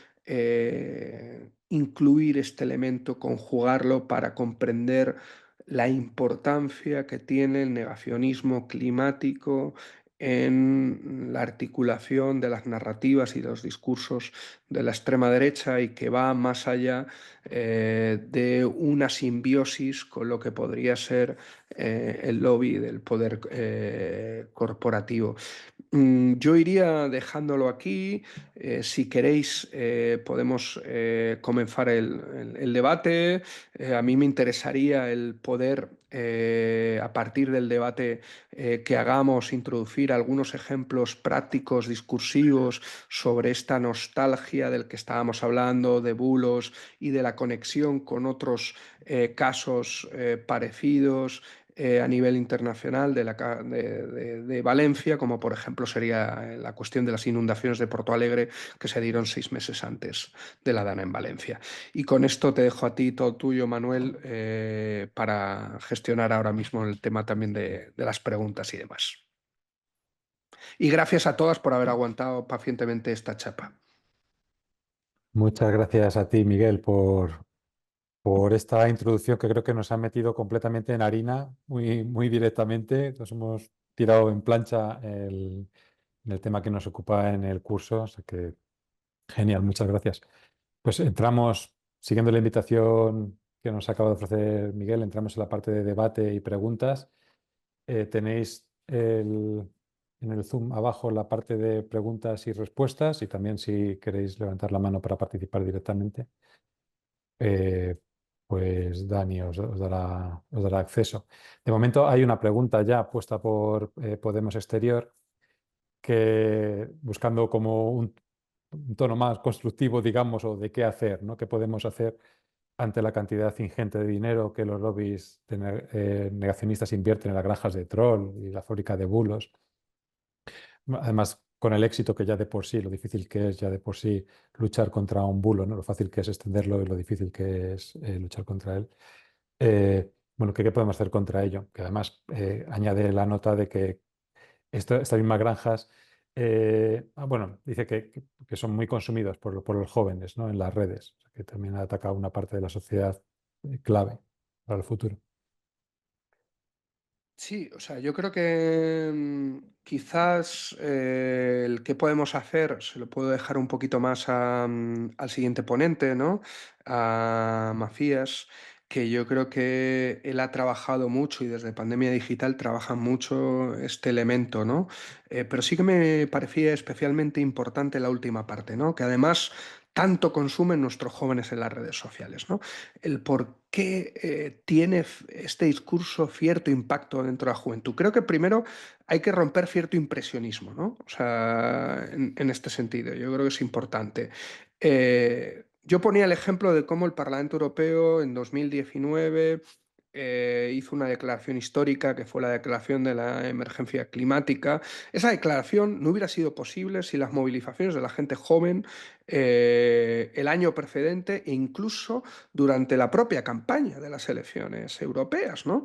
incluir este elemento, conjugarlo para comprender la importancia que tiene el negacionismo climático en la articulación de las narrativas y los discursos de la extrema derecha y que va más allá de una simbiosis con lo que podría ser el lobby del poder corporativo. Yo iría dejándolo aquí. Si queréis, podemos comenzar el debate. A mí me interesaría el poder, a partir del debate que hagamos, introducir algunos ejemplos prácticos, discursivos, sobre esta nostalgia del que estábamos hablando, de bulos y de la conexión con otros casos parecidos a nivel internacional de Valencia, como por ejemplo sería la cuestión de las inundaciones de Porto Alegre que se dieron 6 meses antes de la Dana en Valencia. Y con esto te dejo a ti todo tuyo, Manuel, para gestionar ahora mismo el tema también de las preguntas y demás. Y gracias a todas por haber aguantado pacientemente esta chapa. Muchas gracias a ti, Miguel, por esta introducción que creo que nos ha metido completamente en harina, muy, muy directamente. Nos hemos tirado en plancha en el tema que nos ocupa en el curso. O sea que genial, muchas gracias. Pues entramos, siguiendo la invitación que nos acaba de ofrecer Miguel, entramos en la parte de debate y preguntas. Tenéis en el Zoom abajo la parte de preguntas y respuestas y también si queréis levantar la mano para participar directamente, eh, pues Dani os dará acceso. De momento hay una pregunta ya puesta por Podemos Exterior que buscando como un tono más constructivo, digamos, o de qué hacer, ¿no? ¿Qué podemos hacer ante la cantidad ingente de dinero que los lobbies negacionistas invierten en las granjas de troll y la fábrica de bulos? Además, con el éxito que ya de por sí, lo difícil que es ya de por sí luchar contra un bulo, ¿no? Lo fácil que es extenderlo y lo difícil que es luchar contra él. Bueno, ¿qué podemos hacer contra ello? Que además añade la nota de que estas mismas granjas, bueno, dice que son muy consumidos por los jóvenes, ¿no? En las redes, o sea, que también ataca a una parte de la sociedad clave para el futuro. Sí, o sea, yo creo que quizás el que podemos hacer se lo puedo dejar un poquito más al siguiente ponente, ¿no? A Macías, que yo creo que él ha trabajado mucho y desde Pandemia Digital trabaja mucho este elemento, ¿no? Pero sí que me parecía especialmente importante la última parte, ¿no? Que además tanto consumen nuestros jóvenes en las redes sociales, ¿no? El por qué tiene este discurso cierto impacto dentro de la juventud. Creo que primero hay que romper cierto impresionismo, ¿no? O sea, en este sentido, yo creo que es importante. Yo ponía el ejemplo de cómo el Parlamento Europeo en 2019 hizo una declaración histórica, que fue la declaración de la emergencia climática. Esa declaración no hubiera sido posible sin las movilizaciones de la gente joven el año precedente e incluso durante la propia campaña de las elecciones europeas, ¿no?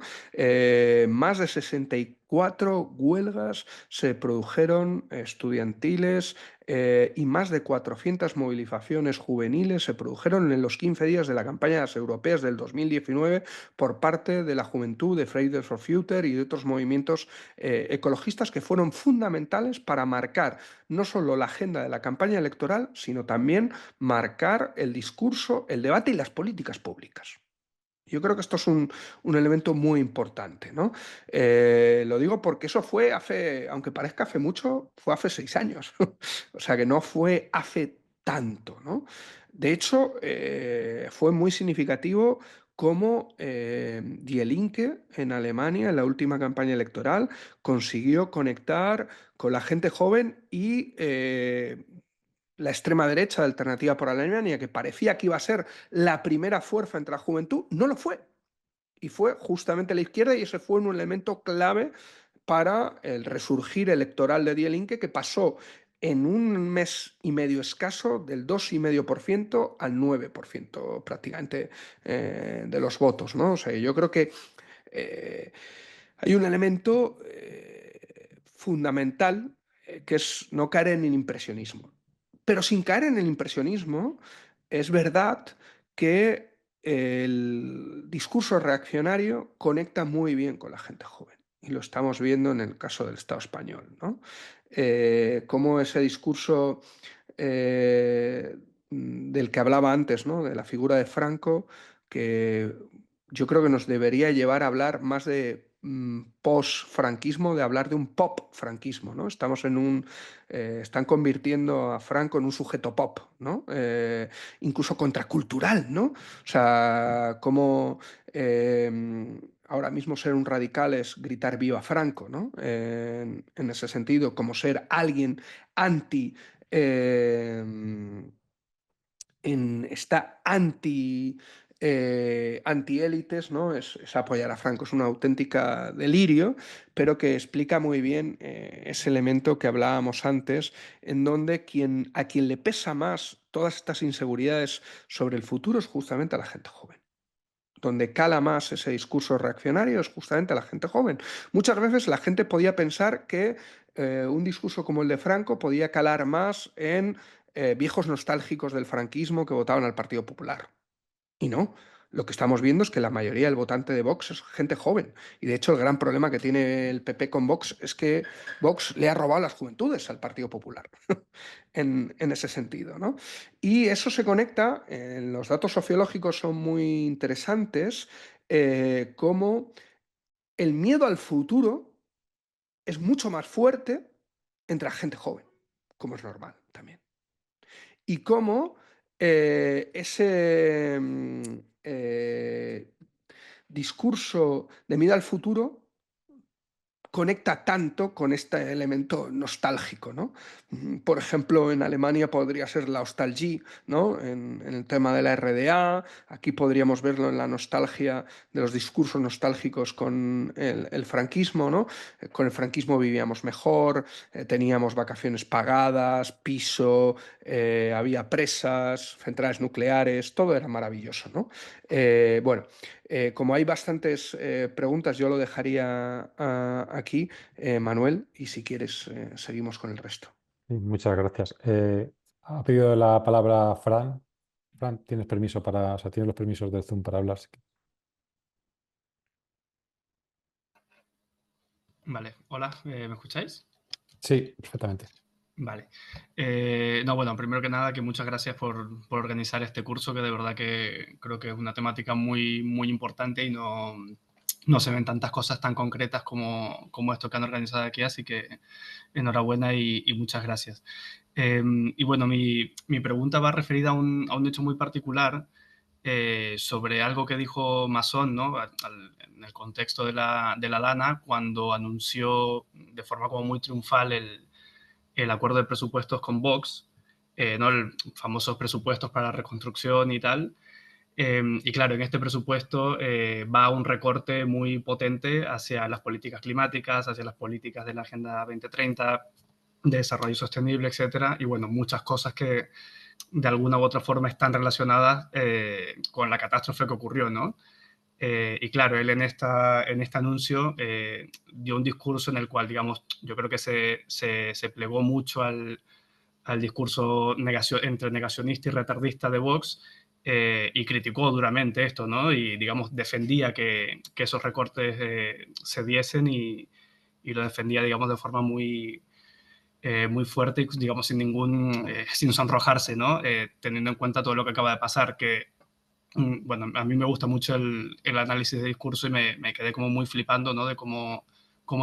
Más de 64 huelgas se produjeron estudiantiles y más de 400 movilizaciones juveniles se produjeron en los 15 días de la campaña de las europeas del 2019 por parte de la juventud, de Fridays for Future y de otros movimientos ecologistas que fueron fundamentales para marcar no solo la agenda de la campaña electoral, sino también marcar el discurso, el debate y las políticas públicas. Yo creo que esto es un elemento muy importante, ¿no? Lo digo porque eso fue hace, aunque parezca hace mucho, fue hace 6 años. O sea que no fue hace tanto, ¿no? De hecho, fue muy significativo cómo Die Linke en Alemania, en la última campaña electoral, consiguió conectar con la gente joven y la extrema derecha de Alternativa por Alemania, que parecía que iba a ser la primera fuerza entre la juventud, no lo fue. Y fue justamente la izquierda y ese fue un elemento clave para el resurgir electoral de Die Linke, que pasó en un mes y medio escaso del 2,5% al 9% prácticamente de los votos, ¿no? O sea, yo creo que eh, hay un elemento fundamental que es no caer en el impresionismo. Pero sin caer en el impresionismo, es verdad que el discurso reaccionario conecta muy bien con la gente joven. Y lo estamos viendo en el caso del Estado español, ¿no? Cómo ese discurso del que hablaba antes, ¿no? De la figura de Franco, que yo creo que nos debería llevar a hablar más de post-franquismo, de hablar de un pop-franquismo, ¿no? Están convirtiendo a Franco en un sujeto pop, ¿no? Incluso contracultural, ¿no? O sea, como ahora mismo ser un radical es gritar viva Franco, ¿no? En ese sentido, como ser alguien anti... eh, en esta antiélites, ¿no? Es apoyar a Franco, es una auténtica delirio, pero que explica muy bien ese elemento que hablábamos antes, en donde a quien le pesa más todas estas inseguridades sobre el futuro es justamente a la gente joven. Donde cala más ese discurso reaccionario es justamente a la gente joven. Muchas veces la gente podía pensar que un discurso como el de Franco podía calar más en viejos nostálgicos del franquismo que votaban al Partido Popular. Y no, lo que estamos viendo es que la mayoría del votante de Vox es gente joven. Y de hecho el gran problema que tiene el PP con Vox es que Vox le ha robado las juventudes al Partido Popular en ese sentido, ¿no? Y eso se conecta, los datos sociológicos son muy interesantes, como el miedo al futuro es mucho más fuerte entre la gente joven, como es normal también. Y cómo ese discurso de miedo al futuro conecta tanto con este elemento nostálgico, ¿no? Por ejemplo, en Alemania podría ser la Nostalgie, ¿no? En el tema de la RDA, aquí podríamos verlo en la nostalgia de los discursos nostálgicos con el franquismo, ¿no? Con el franquismo vivíamos mejor, teníamos vacaciones pagadas, piso, había presas, centrales nucleares, todo era maravilloso, ¿no? Bueno, como hay bastantes preguntas, yo lo dejaría aquí, Manuel, y si quieres, seguimos con el resto. Sí, muchas gracias. Ha pedido la palabra Fran. Fran, tienes permiso o sea, tienes los permisos del Zoom para hablar. Vale, hola, ¿me escucháis? Sí, perfectamente. Vale. No, bueno, primero que nada, que muchas gracias por organizar este curso, que de verdad que creo que es una temática muy, muy importante y no se ven tantas cosas tan concretas como esto que han organizado aquí, así que enhorabuena y muchas gracias. Y bueno, mi pregunta va referida a un hecho muy particular sobre algo que dijo Masón, ¿no? En el contexto de la Dana, cuando anunció de forma como muy triunfal el acuerdo de presupuestos con Vox, ¿no? Famosos presupuestos para la reconstrucción y tal. Y claro, en este presupuesto va un recorte muy potente hacia las políticas climáticas, hacia las políticas de la Agenda 2030, de desarrollo sostenible, etcétera. Y bueno, muchas cosas que de alguna u otra forma están relacionadas con la catástrofe que ocurrió, ¿no? Y claro, él en este anuncio dio un discurso en el cual, digamos, yo creo que se plegó mucho al discurso entre negacionista y retardista de Vox y criticó duramente esto, ¿no? Y, digamos, defendía que esos recortes se diesen y lo defendía, digamos, de forma muy fuerte y, digamos, sin sonrojarse, ¿no? Teniendo en cuenta todo lo que acaba de pasar, que bueno, a mí me gusta mucho el análisis de discurso y me quedé como muy flipando, ¿no? De cómo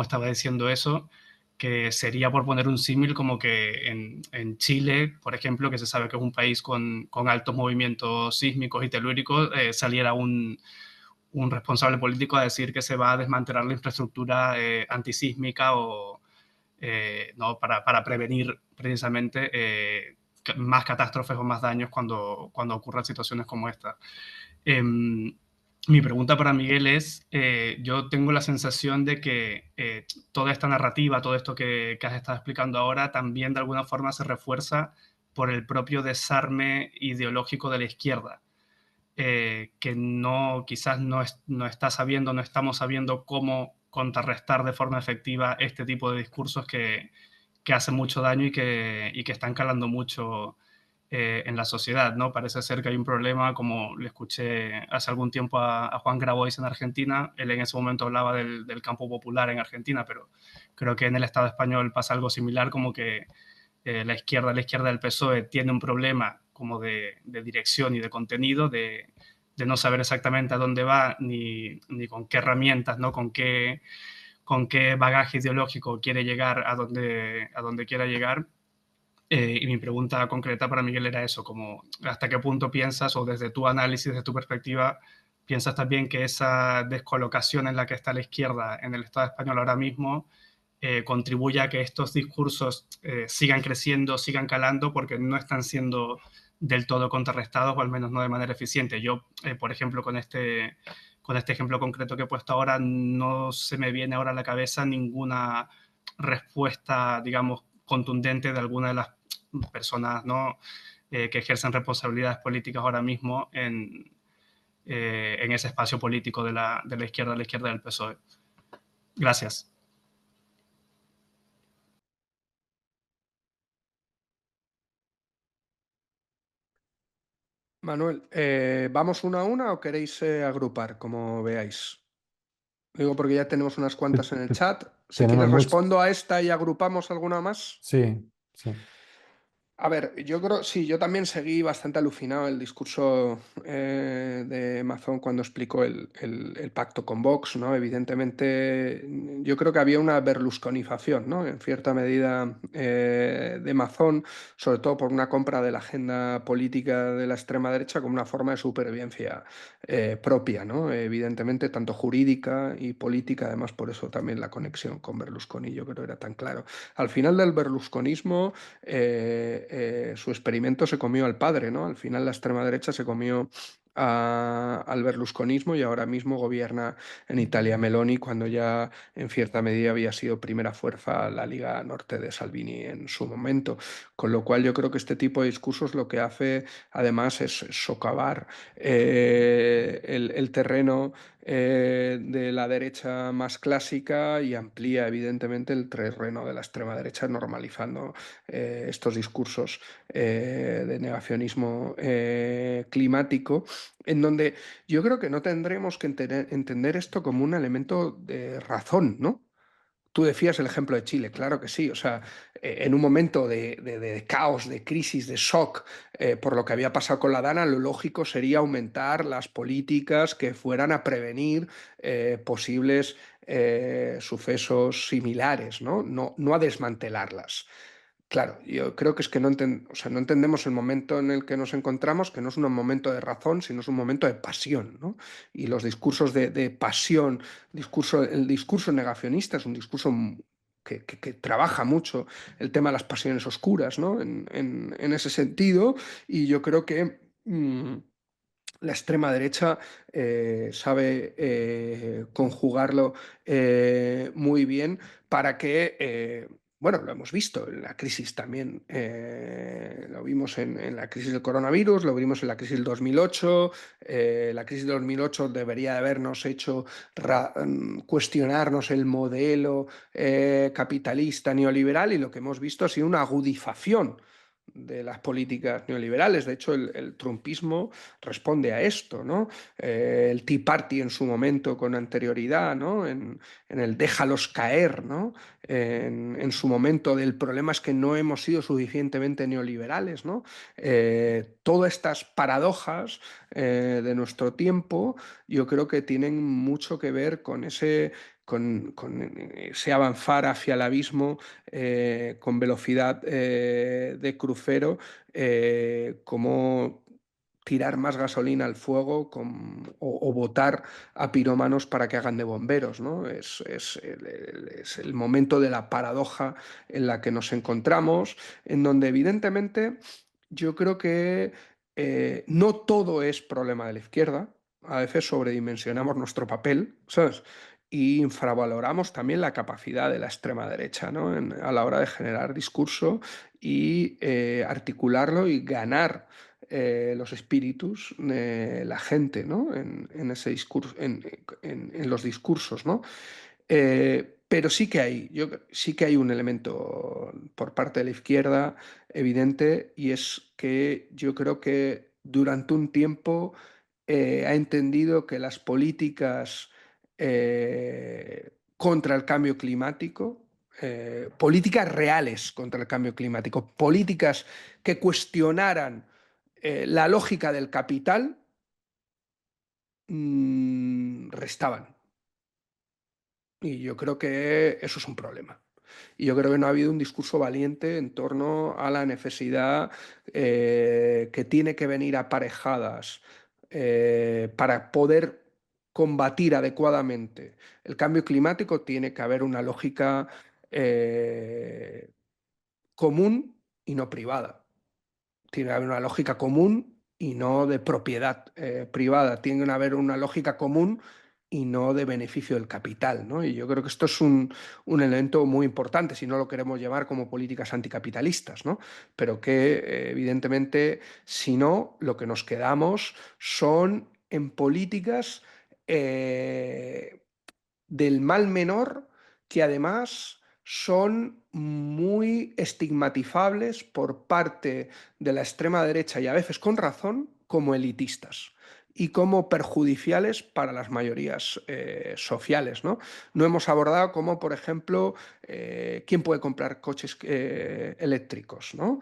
estaba diciendo eso, que sería por poner un símil como que en Chile, por ejemplo, que se sabe que es un país con altos movimientos sísmicos y telúricos, saliera un responsable político a decir que se va a desmantelar la infraestructura antisísmica o ¿no? para prevenir precisamente más catástrofes o más daños cuando ocurran situaciones como esta. Mi pregunta para Miguel es, yo tengo la sensación de que toda esta narrativa, todo esto que has estado explicando ahora, también de alguna forma se refuerza por el propio desarme ideológico de la izquierda, que quizás no está sabiendo, no estamos sabiendo cómo contrarrestar de forma efectiva este tipo de discursos que hacen mucho daño y que están calando mucho en la sociedad, ¿no? Parece ser que hay un problema, como le escuché hace algún tiempo a Juan Grabois en Argentina, él en ese momento hablaba del campo popular en Argentina, pero creo que en el Estado español pasa algo similar, como que la izquierda del PSOE tiene un problema como de dirección y de contenido, de no saber exactamente a dónde va ni con qué herramientas, ¿no? Con qué bagaje ideológico quiere llegar a donde quiera llegar. Y mi pregunta concreta para Miguel era eso, como hasta qué punto piensas, o desde tu análisis, desde tu perspectiva, piensas también que esa descolocación en la que está la izquierda en el Estado español ahora mismo contribuye a que estos discursos sigan creciendo, sigan calando, porque no están siendo del todo contrarrestados, o al menos no de manera eficiente. Yo, por ejemplo, con este ejemplo concreto que he puesto ahora, no se me viene ahora a la cabeza ninguna respuesta, digamos, contundente de alguna de las personas, ¿no? Que ejercen responsabilidades políticas ahora mismo en ese espacio político de la izquierda del PSOE. Gracias. Manuel, ¿vamos una a una o queréis agrupar, como veáis? Digo porque ya tenemos unas cuantas en el chat. Si Tenemos quieres mucho. respondo a esta y agrupamos alguna más. Sí, sí. A ver, yo creo, sí, yo también seguí bastante alucinado el discurso de Mazón cuando explicó el pacto con Vox, ¿no? Evidentemente, yo creo que había una berlusconización, ¿no? En cierta medida de Mazón, sobre todo por una compra de la agenda política de la extrema derecha como una forma de supervivencia propia, ¿no? Evidentemente, tanto jurídica y política, además por eso también la conexión con Berlusconi, yo creo era tan claro. Al final del berlusconismo su experimento se comió al padre, ¿no? Al final la extrema derecha se comió al berlusconismo y ahora mismo gobierna en Italia Meloni cuando ya en cierta medida había sido primera fuerza la Liga Norte de Salvini en su momento. Con lo cual yo creo que este tipo de discursos lo que hace además es socavar el terreno de la derecha más clásica y amplía evidentemente el terreno de la extrema derecha normalizando estos discursos de negacionismo climático, en donde yo creo que no tendremos que entender esto como un elemento de razón, ¿no? Tú decías el ejemplo de Chile, claro que sí, o sea, en un momento de caos, de crisis, de shock, por lo que había pasado con la Dana, lo lógico sería aumentar las políticas que fueran a prevenir posibles sucesos similares, ¿no? No a desmantelarlas. Claro, yo creo que es que o sea, no entendemos el momento en el que nos encontramos, que no es un momento de razón, sino es un momento de pasión, ¿no? Y los discursos de pasión, el discurso negacionista es un discurso que trabaja mucho el tema de las pasiones oscuras, ¿no? En ese sentido, y yo creo que la extrema derecha sabe conjugarlo muy bien para que, bueno, lo hemos visto en la crisis también, lo vimos en la crisis del coronavirus, lo vimos en la crisis del 2008, la crisis del 2008 debería de habernos hecho cuestionarnos el modelo capitalista neoliberal, y lo que hemos visto ha sido una agudización de las políticas neoliberales. De hecho, el trumpismo responde a esto, ¿no? El Tea Party en su momento con anterioridad, ¿no? En el déjalos caer, ¿no? En su momento del problema es que no hemos sido suficientemente neoliberales, ¿no? Todas estas paradojas de nuestro tiempo yo creo que tienen mucho que ver con con ese avanzar hacia el abismo con velocidad de crucero, como tirar más gasolina al fuego o votar a pirómanos para que hagan de bomberos, ¿no? Es el momento de la paradoja en la que nos encontramos, en donde evidentemente yo creo que no todo es problema de la izquierda. A veces sobredimensionamos nuestro papel, ¿sabes? Y infravaloramos también la capacidad de la extrema derecha, ¿no? A la hora de generar discurso y articularlo y ganar los espíritus de la gente, ¿no? En ese discurso, en los discursos, ¿no? Pero sí que hay un elemento por parte de la izquierda evidente, y es que yo creo que durante un tiempo ha entendido que las políticas contra el cambio climático, políticas reales contra el cambio climático, políticas que cuestionaran la lógica del capital, restaban. Y yo creo que eso es un problema. Y yo creo que no ha habido un discurso valiente en torno a la necesidad que tiene que venir aparejadas para poder combatir adecuadamente el cambio climático. Tiene que haber una lógica eh, común y no privada. Tiene que haber una lógica común y no de propiedad privada. Tiene que haber una lógica común y no de beneficio del capital, ¿no? Y yo creo que esto es un elemento muy importante, si no lo queremos llamar como políticas anticapitalistas, ¿no? Pero que evidentemente, si no, lo que nos quedamos son en políticas del mal menor, que además son muy estigmatizables por parte de la extrema derecha, y a veces con razón, como elitistas y como perjudiciales para las mayorías sociales, ¿no? No hemos abordado como, por ejemplo, quién puede comprar coches eléctricos, ¿no?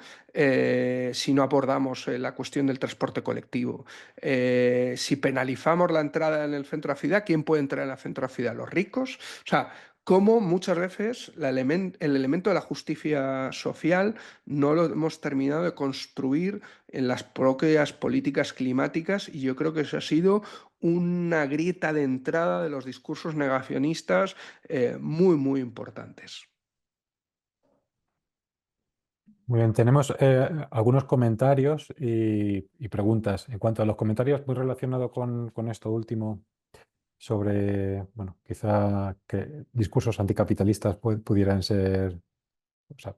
Si no abordamos la cuestión del transporte colectivo. Si penalizamos la entrada en el centro de la ciudad, ¿quién puede entrar en el centro de la ciudad? ¿Los ricos? O sea, cómo muchas veces el elemento de la justicia social no lo hemos terminado de construir en las propias políticas climáticas, y yo creo que eso ha sido una grieta de entrada de los discursos negacionistas muy, muy importantes. Muy bien, tenemos algunos comentarios y preguntas. En cuanto a los comentarios, muy relacionado con esto último, sobre, bueno, quizá que discursos anticapitalistas pudieran ser, o sea,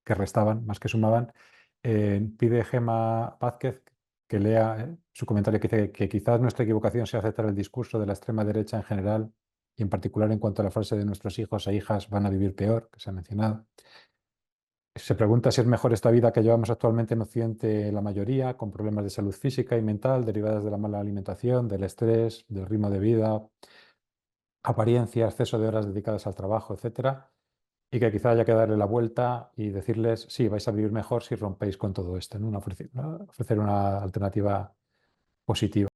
que restaban más que sumaban. Pide Gema Vázquez que lea su comentario, que dice que quizás nuestra equivocación sea aceptar el discurso de la extrema derecha en general y en particular en cuanto a la frase de nuestros hijos e hijas van a vivir peor, que se ha mencionado. Se pregunta si es mejor esta vida que llevamos actualmente en Occidente la mayoría, con problemas de salud física y mental derivadas de la mala alimentación, del estrés, del ritmo de vida, apariencia, exceso de horas dedicadas al trabajo, etcétera, y que quizá haya que darle la vuelta y decirles, sí, vais a vivir mejor si rompéis con todo esto, ¿no? Ofrecer una alternativa positiva.